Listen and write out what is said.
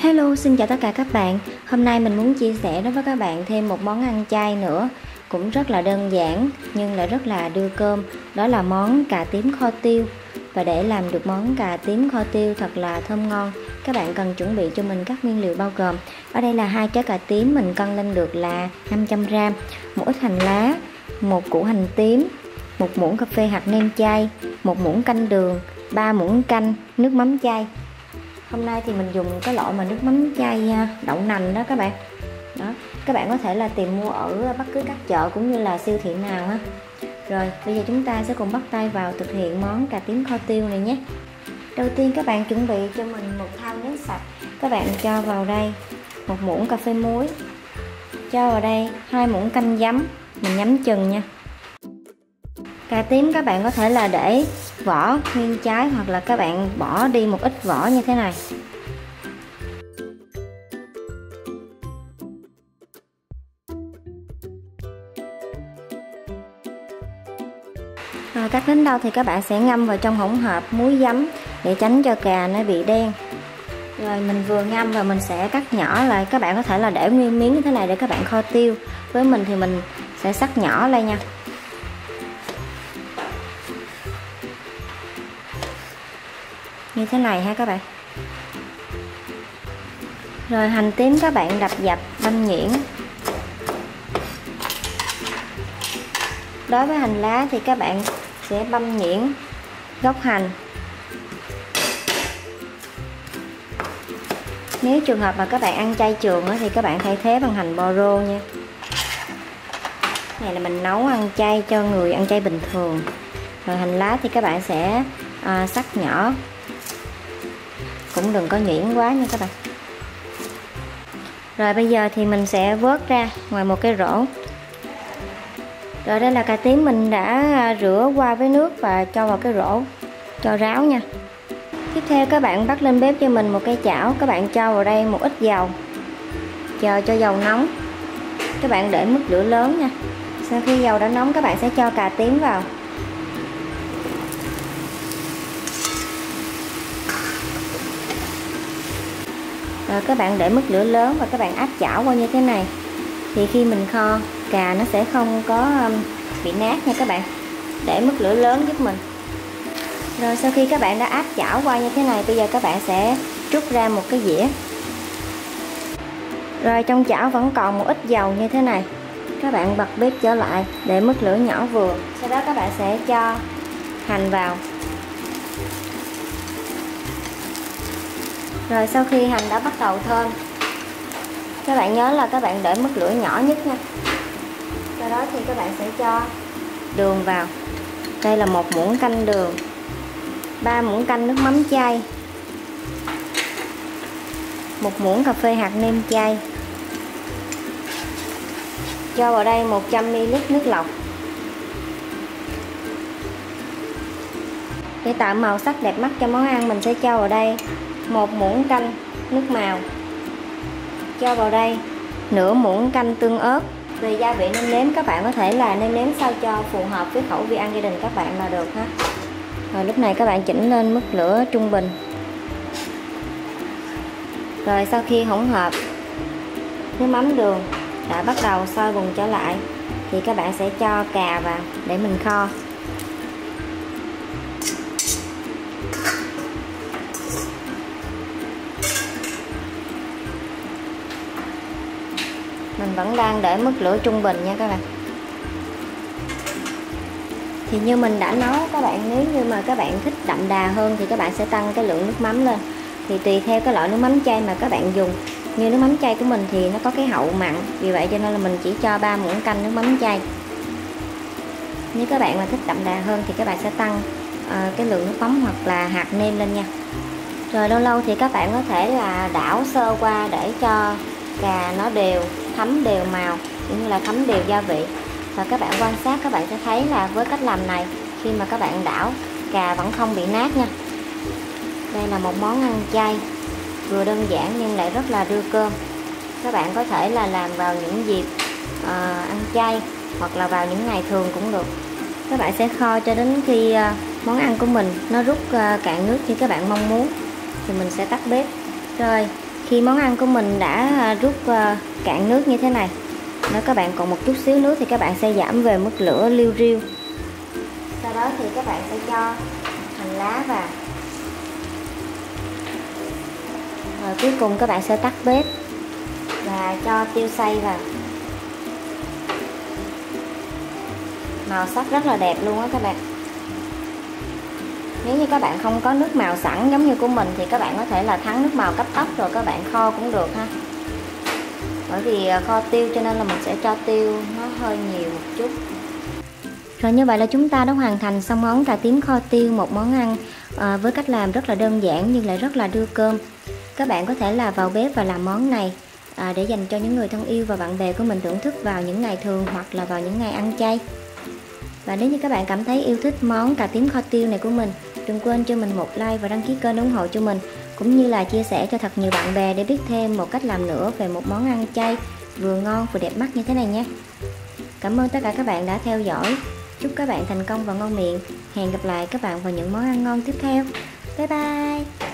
Hello, xin chào tất cả các bạn. Hôm nay mình muốn chia sẻ đối với các bạn thêm một món ăn chay nữa, cũng rất là đơn giản nhưng lại rất là đưa cơm. Đó là món cà tím kho tiêu. Và để làm được món cà tím kho tiêu thật là thơm ngon, các bạn cần chuẩn bị cho mình các nguyên liệu bao gồm: ở đây là 2 trái cà tím mình cân lên được là 500g, một ít hành lá, một củ hành tím, một muỗng cà phê hạt nêm chay, một muỗng canh đường, 3 muỗng canh, nước mắm chay. Hôm nay thì mình dùng cái loại mà nước mắm chay đậu nành đó các bạn. Đó, các bạn có thể là tìm mua ở bất cứ các chợ cũng như là siêu thị nào ha. Rồi, bây giờ chúng ta sẽ cùng bắt tay vào thực hiện món cà tím kho tiêu này nhé. Đầu tiên các bạn chuẩn bị cho mình một thau nước sạch. Các bạn cho vào đây một muỗng cà phê muối, cho vào đây 2 muỗng canh giấm, mình nhắm chừng nha. Cà tím các bạn có thể là để vỏ nguyên trái hoặc là các bạn bỏ đi một ít vỏ như thế này. Cắt đến đâu thì các bạn sẽ ngâm vào trong hỗn hợp muối giấm để tránh cho cà nó bị đen. Rồi mình vừa ngâm và mình sẽ cắt nhỏ lại. Các bạn có thể là để nguyên miếng như thế này để các bạn kho tiêu. Với mình thì mình sẽ cắt nhỏ lại nha. Như thế này ha các bạn. Rồi hành tím các bạn đập dập băm nhuyễn. Đối với hành lá thì các bạn sẽ băm nhuyễn gốc hành. Nếu trường hợp mà các bạn ăn chay trường thì các bạn thay thế bằng hành bò rô nha. Này là mình nấu ăn chay cho người ăn chay bình thường. Rồi hành lá thì các bạn sẽ cắt nhỏ, cũng đừng có nhuyễn quá nha các bạn. Rồi bây giờ thì mình sẽ vớt ra ngoài một cái rổ. Rồi đây là cà tím mình đã rửa qua với nước và cho vào cái rổ cho ráo nha. Tiếp theo các bạn bắt lên bếp cho mình một cái chảo. Các bạn cho vào đây một ít dầu, chờ cho dầu nóng. Các bạn để mức lửa lớn nha. Sau khi dầu đã nóng các bạn sẽ cho cà tím vào. Rồi các bạn để mức lửa lớn và các bạn áp chảo qua như thế này. Thì khi mình kho, cà nó sẽ không có bị nát nha các bạn. Để mức lửa lớn giúp mình. Rồi sau khi các bạn đã áp chảo qua như thế này, bây giờ các bạn sẽ trút ra một cái dĩa. Rồi trong chảo vẫn còn một ít dầu như thế này. Các bạn bật bếp trở lại để mức lửa nhỏ vừa. Sau đó các bạn sẽ cho hành vào. Rồi sau khi hành đã bắt đầu thơm, các bạn nhớ là các bạn để mức lửa nhỏ nhất nha. Sau đó thì các bạn sẽ cho đường vào. Đây là 1 muỗng canh đường, 3 muỗng canh nước mắm chay, 1 muỗng cà phê hạt nêm chay. Cho vào đây 100ml nước lọc. Để tạo màu sắc đẹp mắt cho món ăn, mình sẽ cho vào đây 1 muỗng canh nước màu. Cho vào đây nửa muỗng canh tương ớt. Về gia vị nêm nếm các bạn có thể là nêm nếm sao cho phù hợp với khẩu vị ăn gia đình các bạn là được ha. Rồi lúc này các bạn chỉnh lên mức lửa trung bình. Rồi sau khi hỗn hợp nước mắm đường đã bắt đầu sôi bùng trở lại thì các bạn sẽ cho cà vào để mình kho. Mình vẫn đang để mức lửa trung bình nha các bạn. Thì như mình đã nói các bạn, nếu như mà các bạn thích đậm đà hơn thì các bạn sẽ tăng cái lượng nước mắm lên. Thì tùy theo cái loại nước mắm chay mà các bạn dùng. Như nước mắm chay của mình thì nó có cái hậu mặn, vì vậy cho nên là mình chỉ cho 3 muỗng canh nước mắm chay. Nếu các bạn mà thích đậm đà hơn thì các bạn sẽ tăng cái lượng nước mắm hoặc là hạt nêm lên nha. Rồi lâu lâu thì các bạn có thể là đảo sơ qua để cho cà nó đều, thấm đều màu, cũng như là thấm đều gia vị. Và các bạn quan sát các bạn sẽ thấy là với cách làm này, khi mà các bạn đảo, cà vẫn không bị nát nha. Đây là một món ăn chay vừa đơn giản nhưng lại rất là đưa cơm. Các bạn có thể là làm vào những dịp ăn chay hoặc là vào những ngày thường cũng được. Các bạn sẽ kho cho đến khi món ăn của mình nó rút cạn nước như các bạn mong muốn thì mình sẽ tắt bếp. Rồi Khi món ăn của mình đã rút cạn nước như thế này, nếu các bạn còn một chút xíu nước thì các bạn sẽ giảm về mức lửa liu riu. Sau đó thì các bạn sẽ cho hành lá vào. Rồi cuối cùng các bạn sẽ tắt bếp và cho tiêu xay vào. Màu sắc rất là đẹp luôn á các bạn. Nếu như các bạn không có nước màu sẵn giống như của mình thì các bạn có thể là thắng nước màu cấp tốc rồi các bạn kho cũng được ha. Bởi vì kho tiêu cho nên là mình sẽ cho tiêu nó hơi nhiều một chút. Rồi như vậy là chúng ta đã hoàn thành xong món cà tím kho tiêu, một món ăn với cách làm rất là đơn giản nhưng lại rất là đưa cơm. Các bạn có thể là vào bếp và làm món này để dành cho những người thân yêu và bạn bè của mình thưởng thức vào những ngày thường hoặc là vào những ngày ăn chay. Và nếu như các bạn cảm thấy yêu thích món cà tím kho tiêu này của mình, đừng quên cho mình một like và đăng ký kênh ủng hộ cho mình, cũng như là chia sẻ cho thật nhiều bạn bè để biết thêm một cách làm nữa về một món ăn chay vừa ngon vừa đẹp mắt như thế này nhé. Cảm ơn tất cả các bạn đã theo dõi. Chúc các bạn thành công và ngon miệng. Hẹn gặp lại các bạn vào những món ăn ngon tiếp theo. Bye bye.